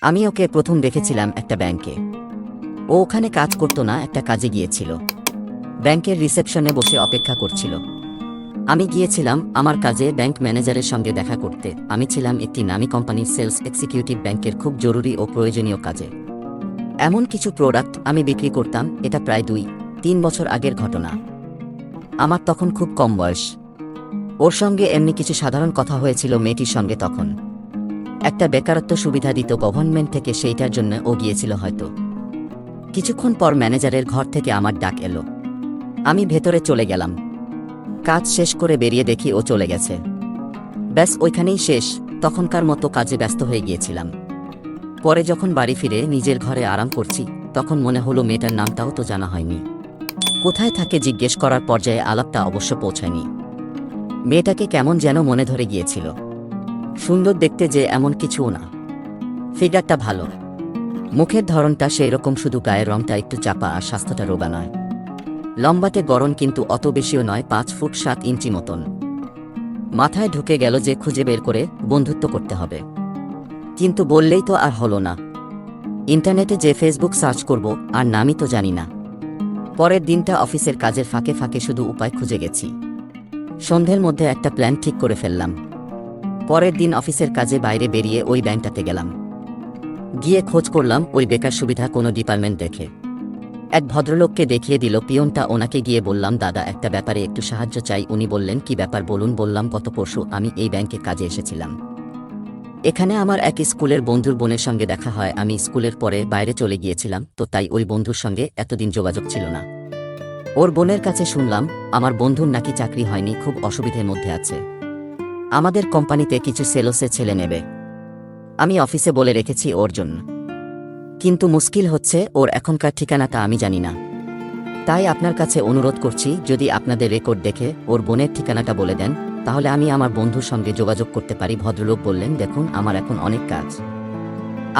আমি ওকে প্রথম দেখেছিলাম একটা ব্যাংকে। ও ওখানে কাজ করতো না, একটা কাজে গিয়েছিল। ব্যাংকের রিসেপশনে বসে অপেক্ষা করছিল। আমি গিয়েছিলাম আমার কাজে ব্যাংক ম্যানেজারের সঙ্গে দেখা করতে। আমি ছিলাম একটি নামী কোম্পানির সেলস এক্সিকিউটিভ, ব্যাংকের খুব জরুরি ও প্রয়োজনীয় কাজে। এমন কিছু প্রোডাক্ট আমি বিক্রি করতাম। এটা প্রায় 2-3 বছর আগের ঘটনা। আমার তখন খুব কম বয়স। ওর সঙ্গে এমনি কিছু সাধারণ কথা হয়েছিল মেয়েটির সঙ্গে। তখন একটা বেকারত্ব সুবিধা দিত গভর্নমেন্ট থেকে, সেইটার জন্য ও গিয়েছিল হয়তো। কিছুক্ষণ পর ম্যানেজারের ঘর থেকে আমার ডাক এলো। আমি ভেতরে চলে গেলাম। কাজ শেষ করে বেরিয়ে দেখি ও চলে গেছে। ব্যাস, ওইখানেই শেষ। তখনকার মতো কাজে ব্যস্ত হয়ে গিয়েছিলাম। পরে যখন বাড়ি ফিরে নিজের ঘরে আরাম করছি, তখন মনে হলো মেয়েটার নামটাও তো জানা হয়নি। কোথায় থাকে জিজ্ঞেস করার পর্যায়ে আলাপটা অবশ্য পৌঁছায়নি। মেয়েটাকে কেমন যেন মনে ধরে গিয়েছিল। সুন্দর দেখতে যে, এমন কিছুও না। ফিগারটা ভালো, মুখের ধরনটা সেই রকম, শুধু গায়ের রংটা একটু চাপা আর স্বাস্থ্যটা রোগা নয়। লম্বাতে গড়ন, কিন্তু অত বেশিও নয়, 5 ফুট 7 ইঞ্চি মতন। মাথায় ঢুকে গেল যে খুঁজে বের করে বন্ধুত্ব করতে হবে। কিন্তু বললেই তো আর হলো না। ইন্টারনেটে যে ফেসবুক সার্চ করব, আর নামই তো জানি না। পরের দিনটা অফিসের কাজের ফাঁকে ফাঁকে শুধু উপায় খুঁজে গেছি। সন্ধ্যের মধ্যে একটা প্ল্যান ঠিক করে ফেললাম। পরের দিন অফিসের কাজে বাইরে বেরিয়ে ওই ব্যাংকটাতে গেলাম। গিয়ে খোঁজ করলাম ওই বেকার সুবিধা কোনো ডিপার্টমেন্ট দেখে। এক ভদ্রলোককে দেখিয়ে দিল পিয়নটা। ওনাকে গিয়ে বললাম, দাদা, একটা ব্যাপারে একটু সাহায্য চাই। উনি বললেন, কি ব্যাপার বলুন। বললাম, গত পরশু আমি এই ব্যাংকে কাজে এসেছিলাম। এখানে আমার এক স্কুলের বন্ধুর বোনের সঙ্গে দেখা হয়। আমি স্কুলের পরে বাইরে চলে গিয়েছিলাম, তো তাই ওই বন্ধুর সঙ্গে এতদিন যোগাযোগ ছিল না। ওর বোনের কাছে শুনলাম আমার বন্ধুর নাকি চাকরি হয়নি, খুব অসুবিধের মধ্যে আছে। আমাদের কোম্পানিতে কিছু সেলসে ছেলে নেবে। আমি অফিসে বলে রেখেছি ওর জন্য, কিন্তু মুশকিল হচ্ছে ওর এখনকার ঠিকানাটা আমি জানি না। তাই আপনার কাছে অনুরোধ করছি, যদি আপনাদের রেকর্ড দেখে ওর বোনের ঠিকানাটা বলে দেন, তাহলে আমি আমার বন্ধুর সঙ্গে যোগাযোগ করতে পারি। ভদ্রলোক বললেন, দেখুন, আমার এখন অনেক কাজ,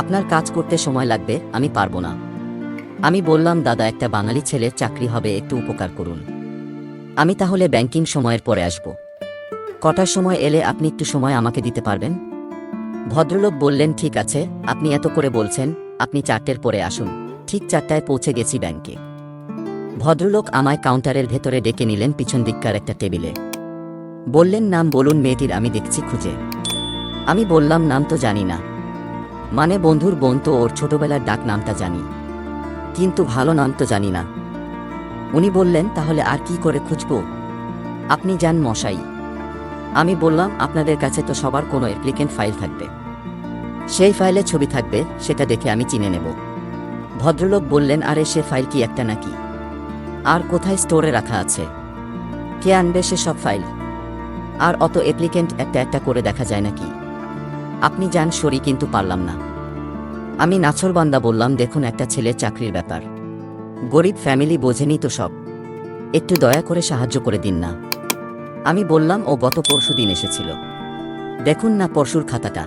আপনার কাজ করতে সময় লাগবে, আমি পারবো না। আমি বললাম, দাদা, একটা বাঙালি ছেলের চাকরি হবে, একটু উপকার করুন। আমি তাহলে ব্যাংকিং সময়ের পরে আসব। কটার সময় এলে আপনি একটু সময় আমাকে দিতে পারবেন? ভদ্রলোক বললেন, ঠিক আছে, আপনি এত করে বলছেন, আপনি 4টের পরে আসুন। ঠিক 4টায় পৌঁছে গেছি ব্যাংকে। ভদ্রলোক আমায় কাউন্টারের ভেতরে ডেকে নিলেন পিছন দিককার একটা টেবিলে। বললেন, নাম বলুন মেয়েটির, আমি দেখছি খুঁজে। আমি বললাম, নাম তো জানি না। মানে বন্ধুর বোন তো, ওর ছোটবেলার ডাক নামটা জানি, কিন্তু ভালো নাম তো জানি না। উনি বললেন, তাহলে আর কি করে খুঁজব? আপনি যান মশাই। আমি বললাম, আপনাদের কাছে তো সবার কোনো অ্যাপ্লিকেন্ট ফাইল থাকবে, সেই ফাইলে ছবি থাকবে, সেটা দেখে আমি চিনে নেব। ভদ্রলোক বললেন, আরে সে ফাইল কি একটা নাকি? আর কোথায় স্টোরে রাখা আছে? কে আনবে সে সব ফাইল? আর অত অ্যাপ্লিকেন্ট একটা একটা করে দেখা যায় নাকি? আপনি যান সরি, কিন্তু পারলাম না। আমি নাছরবান্দা বললাম, দেখুন, একটা ছেলের চাকরির ব্যাপার, গরিব ফ্যামিলি, বোঝেনি তো সব, একটু দয়া করে সাহায্য করে দিন না। আমি বললাম, ও গত পরশু দিন এসেছিল, দেখুন না পরশুর খাতাটা।